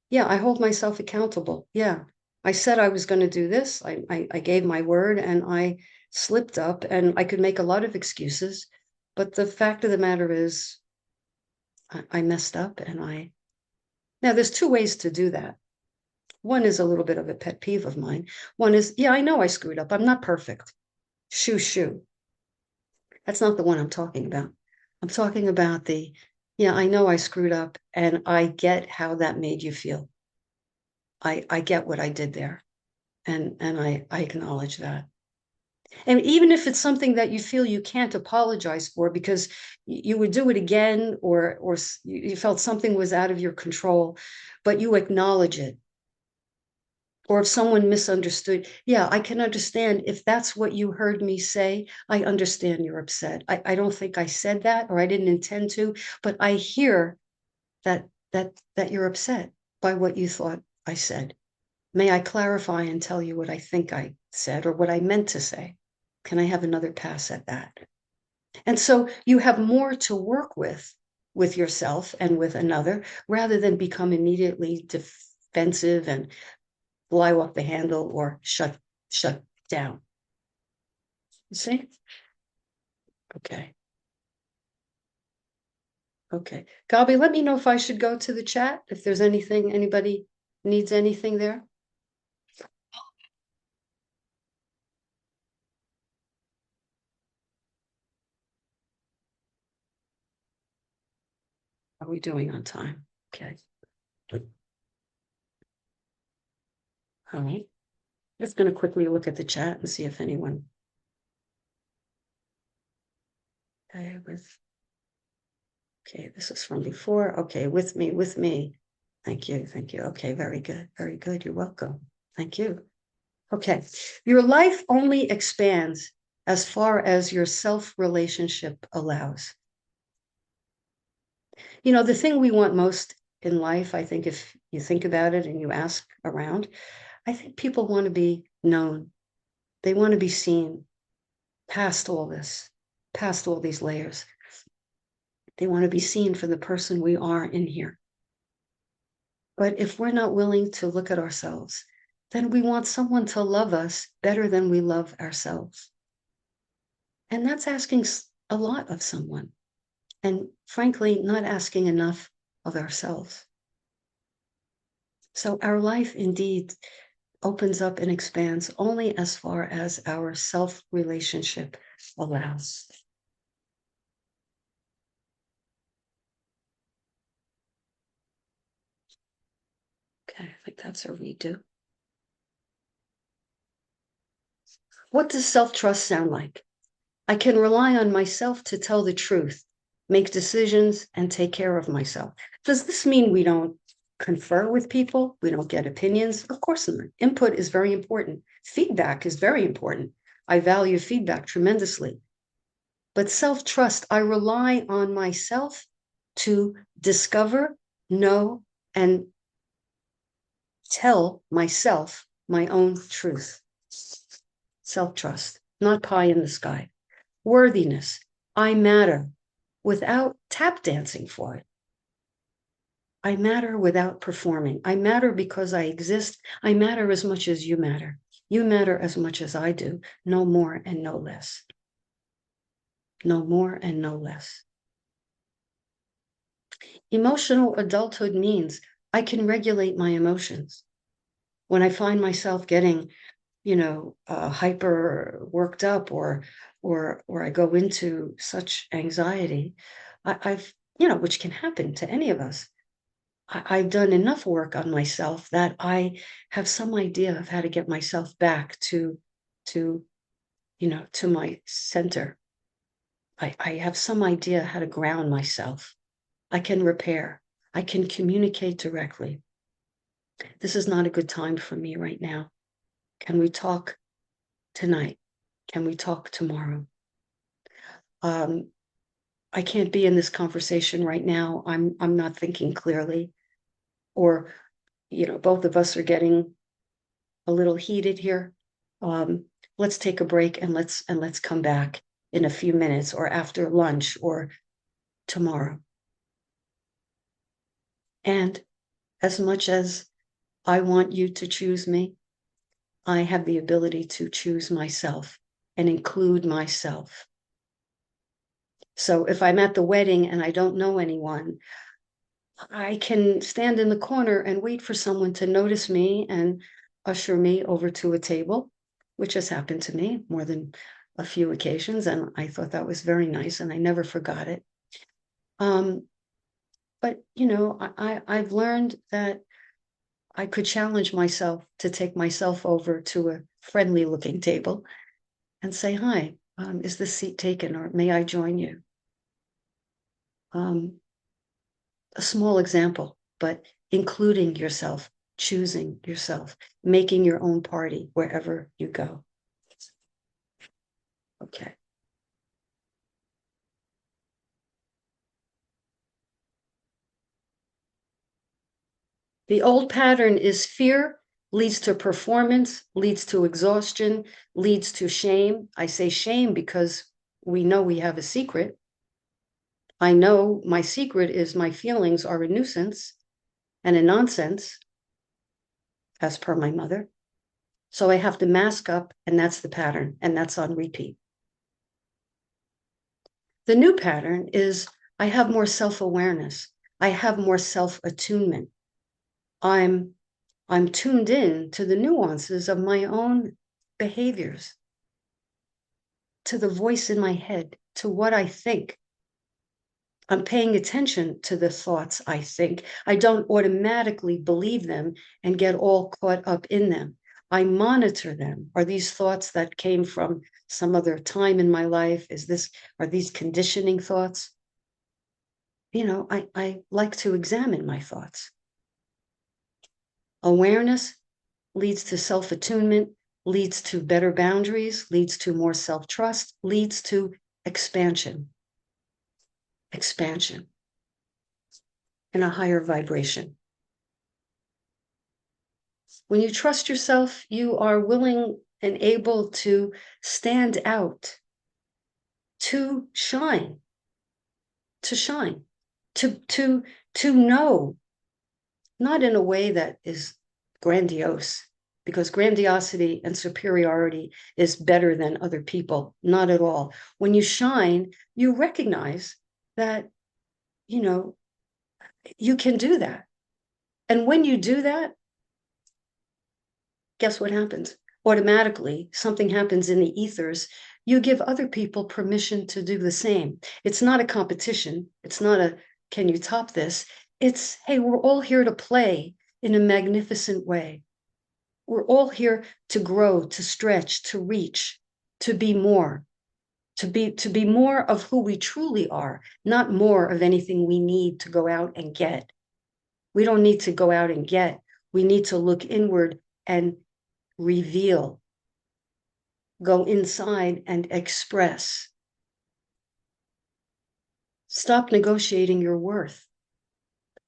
Yeah, I hold myself accountable. Yeah, I said I was going to do this. I gave my word and I slipped up, and I could make a lot of excuses. But the fact of the matter is, I messed up, and now there's two ways to do that. One is a little bit of a pet peeve of mine. One is, yeah, I know I screwed up. I'm not perfect. Shoo. That's not the one I'm talking about. I'm talking about yeah, I know I screwed up, and I get how that made you feel. I get what I did there, and I acknowledge that. And even if it's something that you feel you can't apologize for because you would do it again, or you felt something was out of your control, but you acknowledge it. Or if someone misunderstood, yeah, I can understand if that's what you heard me say. I understand you're upset. I don't think I said that, or I didn't intend to, but I hear that you're upset by what you thought I said. May I clarify and tell you what I think I said or what I meant to say? Can I have another pass at that? And so you have more to work with yourself and with another, rather than become immediately defensive and fly off the handle or shut down. You see? Okay. Gabi, let me know if I should go to the chat, if there's anything, anybody needs anything there. How are we doing on time? Okay. All right. Just going to quickly look at the chat and see if anyone. Okay, this is from before. Okay, with me. Thank you. Okay, very good. You're welcome. Thank you. Okay, your life only expands as far as your self-relationship allows. The thing we want most in life, I think, if you think about it and you ask around, I think people want to be known. They want to be seen. past all this, past all these layers. They want to be seen for the person we are in here. But if we're not willing to look at ourselves, then we want someone to love us better than we love ourselves. And that's asking a lot of someone. And frankly, not asking enough of ourselves. So our life indeed opens up and expands only as far as our self relationship allows. Okay, I think that's a redo. What does self-trust sound like? I can rely on myself to tell the truth, make decisions, and take care of myself. Does this mean we don't confer with people? We don't get opinions? Of course not. Input is very important. Feedback is very important. I value feedback tremendously. But self-trust, I rely on myself to discover, know, and tell myself my own truth. Self-trust, not pie in the sky. Worthiness, I matter without tap dancing for it. I matter without performing. I matter because I exist. I matter as much as you matter. You matter as much as I do, no more and no less. No more and no less. Emotional adulthood means I can regulate my emotions. When I find myself getting, hyper worked up or I go into such anxiety, I've, which can happen to any of us. I've done enough work on myself that I have some idea of how to get myself back to my center. I have some idea how to ground myself. I can repair. I can communicate directly. This is not a good time for me right now. Can we talk tonight? Can we talk tomorrow? I can't be in this conversation right now. I'm not thinking clearly, or both of us are getting a little heated here. Let's take a break and let's come back in a few minutes or after lunch or tomorrow. And as much as I want you to choose me, I have the ability to choose myself and include myself. So if I'm at the wedding and I don't know anyone, I can stand in the corner and wait for someone to notice me and usher me over to a table, which has happened to me more than a few occasions. And I thought that was very nice and I never forgot it. But, I've learned that I could challenge myself to take myself over to a friendly looking table and say, hi, is this seat taken or may I join you? A small example, but including yourself, choosing yourself, making your own party wherever you go. Okay. The old pattern is fear leads to performance, leads to exhaustion, leads to shame. I say shame because we know we have a secret. I know my secret is my feelings are a nuisance and a nonsense, as per my mother. So I have to mask up, and that's the pattern, and that's on repeat. The new pattern is I have more self-awareness. I have more self-attunement. I'm tuned in to the nuances of my own behaviors, to the voice in my head, to what I think. I'm paying attention to the thoughts I think. I don't automatically believe them and get all caught up in them. I monitor them. Are these thoughts that came from some other time in my life? Are these conditioning thoughts? I like to examine my thoughts. Awareness leads to self-attunement, leads to better boundaries, leads to more self-trust, leads to expansion. Expansion in a higher vibration. When you trust yourself, you are willing and able to stand out to shine, to shine, to know, not in a way that is grandiose, because grandiosity and superiority is better than other people. Not at all. When you shine, you recognize that, you know, you can do that. And when you do that, guess what happens? Automatically, something happens in the ethers. You give other people permission to do the same. It's not a competition. It's not a, can you top this? It's, hey, we're all here to play in a magnificent way. We're all here to grow, to stretch, to reach, to be more, to be more of who we truly are, not more of anything we need to go out and get. We don't need to go out and get. We need to look inward and reveal, go inside and express. Stop negotiating your worth.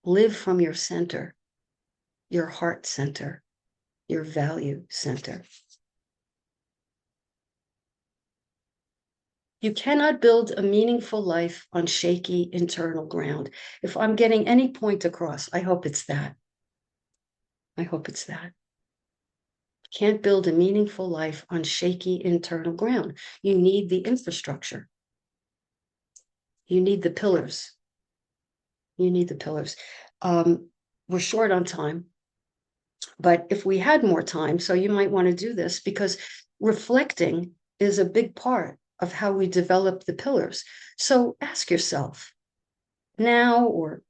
Live from your center, your heart center, your value center. You cannot build a meaningful life on shaky internal ground. If I'm getting any point across, I hope it's that. I hope it's that. Can't build a meaningful life on shaky internal ground. You need the infrastructure. You need the pillars. You need the pillars. We're short on time, but if we had more time, so you might want to do this, because reflecting is a big part of how we develop the pillars. So ask yourself now, or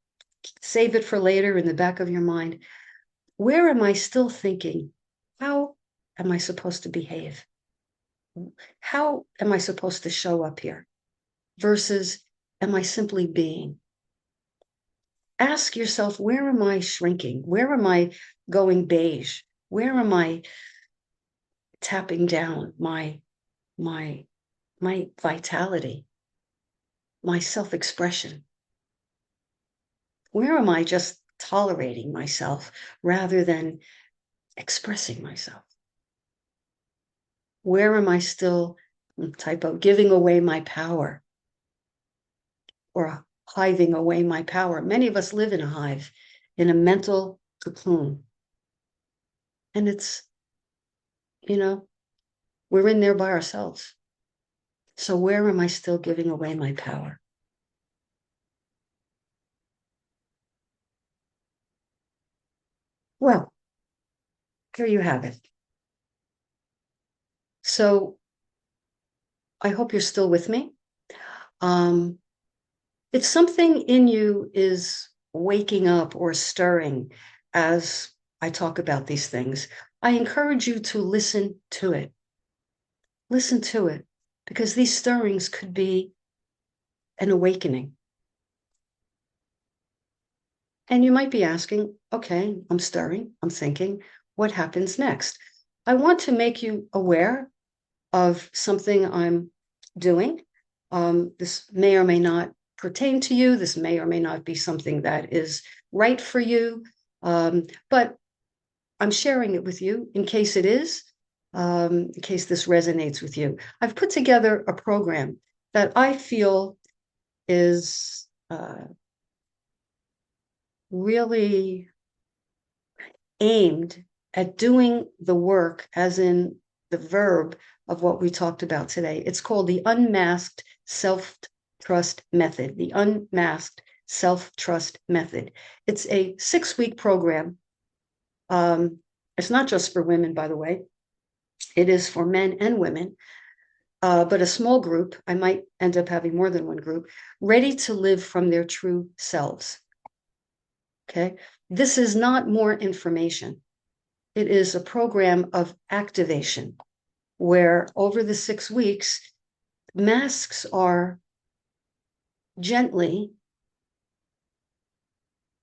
save it for later in the back of your mind, where am I still thinking, how am I supposed to behave? How am I supposed to show up here? Versus, am I simply being? Ask yourself, where am I shrinking? Where am I going beige? Where am I tapping down my vitality, my self-expression? Where am I just tolerating myself rather than expressing myself? Where am I still, typo, giving away my power or hiving away my power? Many of us live in a hive, in a mental cocoon. And it's, we're in there by ourselves. So where am I still giving away my power? Well, here you have it. So I hope you're still with me. If something in you is waking up or stirring as I talk about these things, I encourage you to listen to it. Listen to it, because these stirrings could be an awakening. And you might be asking, okay, I'm stirring, I'm thinking, what happens next? I want to make you aware of something I'm doing. This may or may not pertain to you. This may or may not be something that is right for you. But I'm sharing it with you in case it is, in case this resonates with you. I've put together a program that I feel is really aimed at doing the work, as in the verb of what we talked about today. It's called the Unmasked Self-Trust Method, the Unmasked Self-Trust Method. It's a 6-week program. It's not just for women, by the way. It is for men and women, but a small group. I might end up having more than one group, ready to live from their true selves. Okay, this is not more information. It is a program of activation where over the 6 weeks, masks are gently,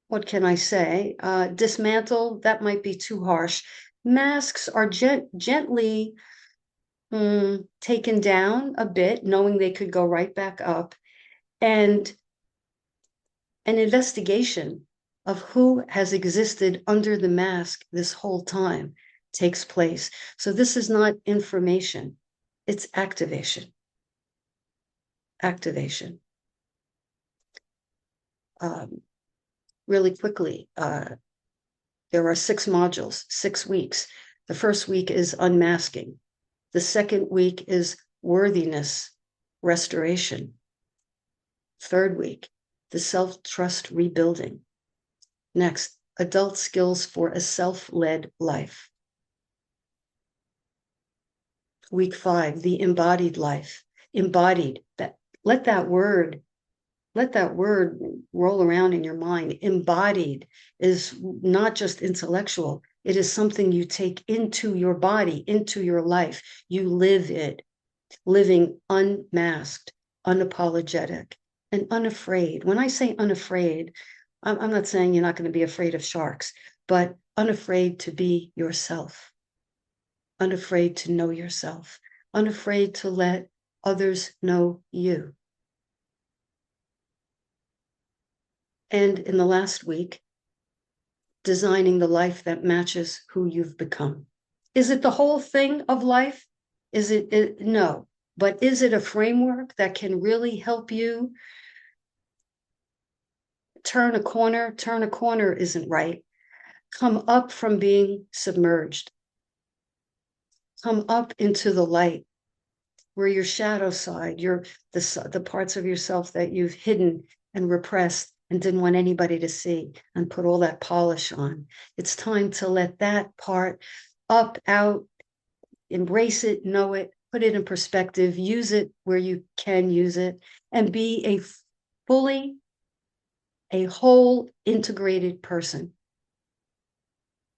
what can I say, dismantled. That might be too harsh. Masks are gently taken down a bit, knowing they could go right back up, and an investigation of who has existed under the mask this whole time takes place. So this is not information, it's activation. activation. Really quickly, there are 6 modules, 6 weeks. The first week is unmasking. The second week is worthiness, restoration. Third week, the self-trust rebuilding. Next, adult skills for a self-led life. Week 5, the embodied life. Embodied, that let that word roll around in your mind. Embodied is not just intellectual. It is something you take into your body, into your life. You live it, living unmasked, unapologetic, and unafraid. When I say unafraid, I'm not saying you're not going to be afraid of sharks, but unafraid to be yourself, unafraid to know yourself, unafraid to let others know you. And in the last week, designing the life that matches who you've become. Is it the whole thing of life? Is it? No. But is it a framework that can really help you turn a corner? Turn a corner isn't right. Come up from being submerged. Come up into the light, where your shadow side, the parts of yourself that you've hidden and repressed and didn't want anybody to see, and put all that polish on. It's time to let that part up, out, embrace it, know it, put it in perspective, use it where you can use it, and be a whole integrated person.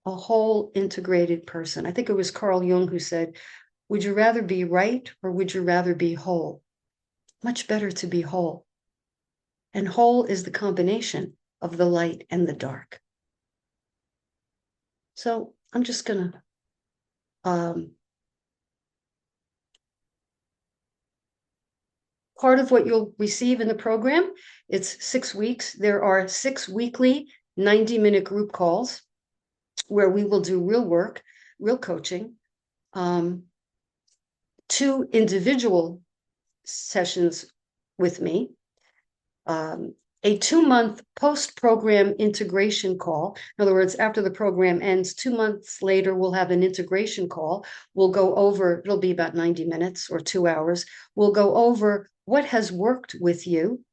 A whole integrated person. I think it was Carl Jung who said, would you rather be right or would you rather be whole? Much better to be whole. And whole is the combination of the light and the dark. So I'm just going to, part of what you'll receive in the program, it's 6 weeks. There are 6 weekly 90-minute group calls where we will do real work, real coaching, 2 individual sessions with me, a 2-month post-program integration call. In other words, after the program ends, 2 months later, we'll have an integration call. We'll go over, it'll be about 90 minutes or 2 hours. We'll go over what has worked with you,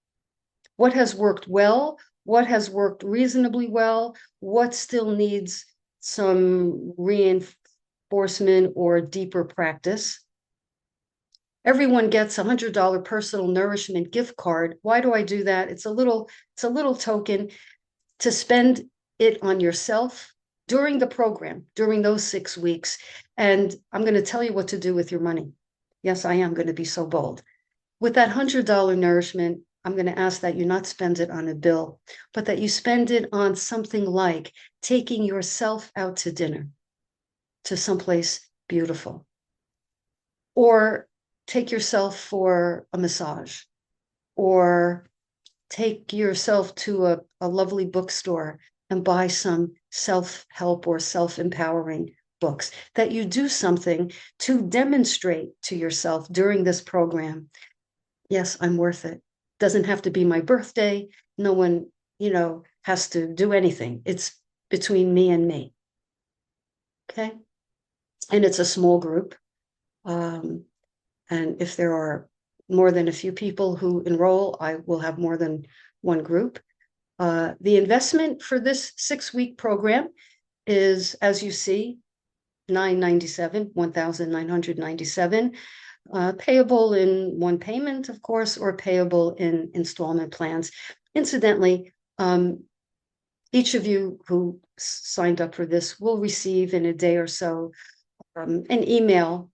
what has worked well, what has worked reasonably well, what still needs some reinforcement or deeper practice. Everyone gets a $100 personal nourishment gift card. Why do I do that? It's a little token to spend it on yourself during the program, during those 6 weeks. And I'm going to tell you what to do with your money. Yes, I am going to be so bold. With that $100 nourishment, I'm going to ask that you not spend it on a bill, but that you spend it on something like taking yourself out to dinner, to someplace beautiful, or take yourself for a massage, or take yourself to a lovely bookstore and buy some self-help or self-empowering books, that you do something to demonstrate to yourself during this program, yes, I'm worth it. Doesn't have to be my birthday. No one, has to do anything. It's between me and me. Okay. And it's a small group. And if there are more than a few people who enroll, I will have more than one group. The investment for this 6-week program is, as you see, $1,997, payable in one payment, of course, or payable in installment plans. Incidentally, each of you who signed up for this will receive in a day or so an email,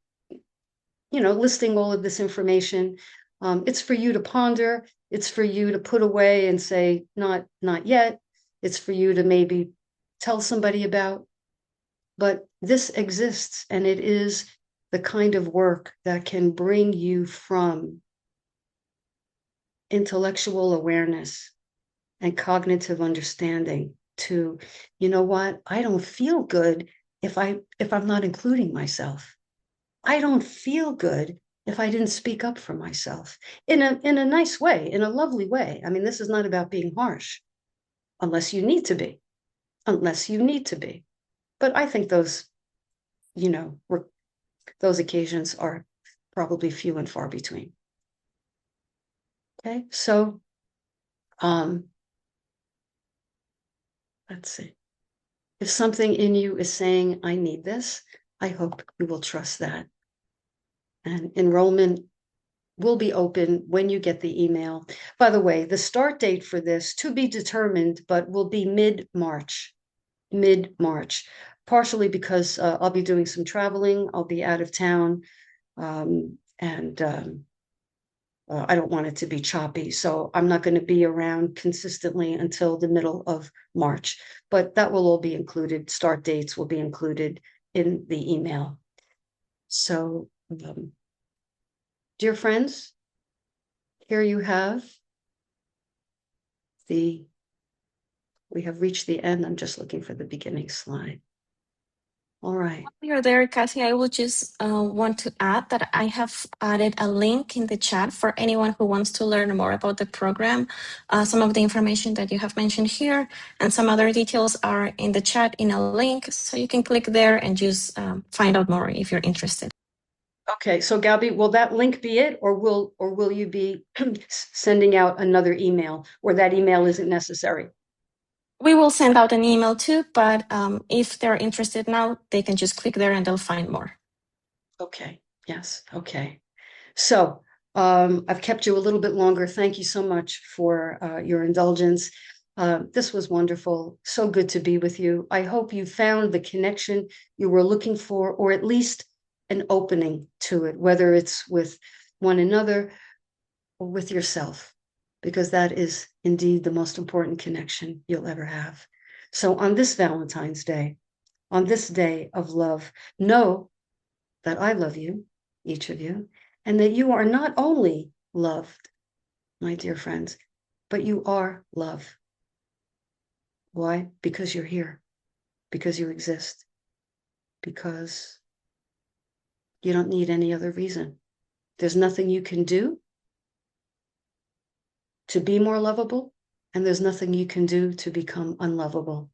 listing all of this information. It's for you to ponder. It's for you to put away and say, not yet. It's for you to maybe tell somebody about. But this exists, and it is the kind of work that can bring you from intellectual awareness and cognitive understanding to, you know what, I don't feel good if I'm not including myself. I don't feel good if I didn't speak up for myself in a nice way, in a lovely way. I mean, this is not about being harsh, unless you need to be, unless you need to be. But I think those, you know, those occasions are probably few and far between. Okay, so let's see. If something in you is saying, I need this, I hope you will trust that. And enrollment will be open when you get the email. By the way, the start date for this to be determined, but will be mid-March, partially because I'll be doing some traveling. I'll be out of town, and I don't want it to be choppy. So I'm not going to be around consistently until the middle of March, but that will all be included. Start dates will be included in the email. So, dear friends, here you have we have reached the end. I'm just looking for the beginning slide. All right. While you're there, Kathy, I would just want to add that I have added a link in the chat for anyone who wants to learn more about the program. Some of the information that you have mentioned here and some other details are in the chat in a link. So you can click there and just find out more if you're interested. Okay, so Gabby, will that link be it, or will you be sending out another email where that email isn't necessary? We will send out an email too, but if they're interested now, they can just click there and they'll find more. Okay, yes, okay. So I've kept you a little bit longer. Thank you so much for your indulgence. This was wonderful. So good to be with you. I hope you found the connection you were looking for, or at least an opening to it, whether it's with one another or with yourself, because that is indeed the most important connection you'll ever have. So on this Valentine's Day, on this day of love, know that I love you, each of you, and that you are not only loved, my dear friends, but you are love. Why? Because you're here, because you exist, because you don't need any other reason. There's nothing you can do to be more lovable, and there's nothing you can do to become unlovable.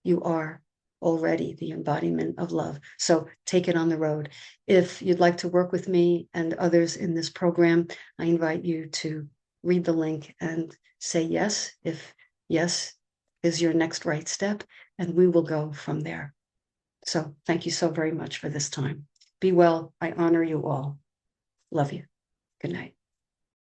You are already the embodiment of love. So take it on the road. If you'd like to work with me and others in this program, I invite you to read the link and say yes, if yes is your next right step, and we will go from there. So thank you so very much for this time. Be well. I honor you all. Love you. Good night.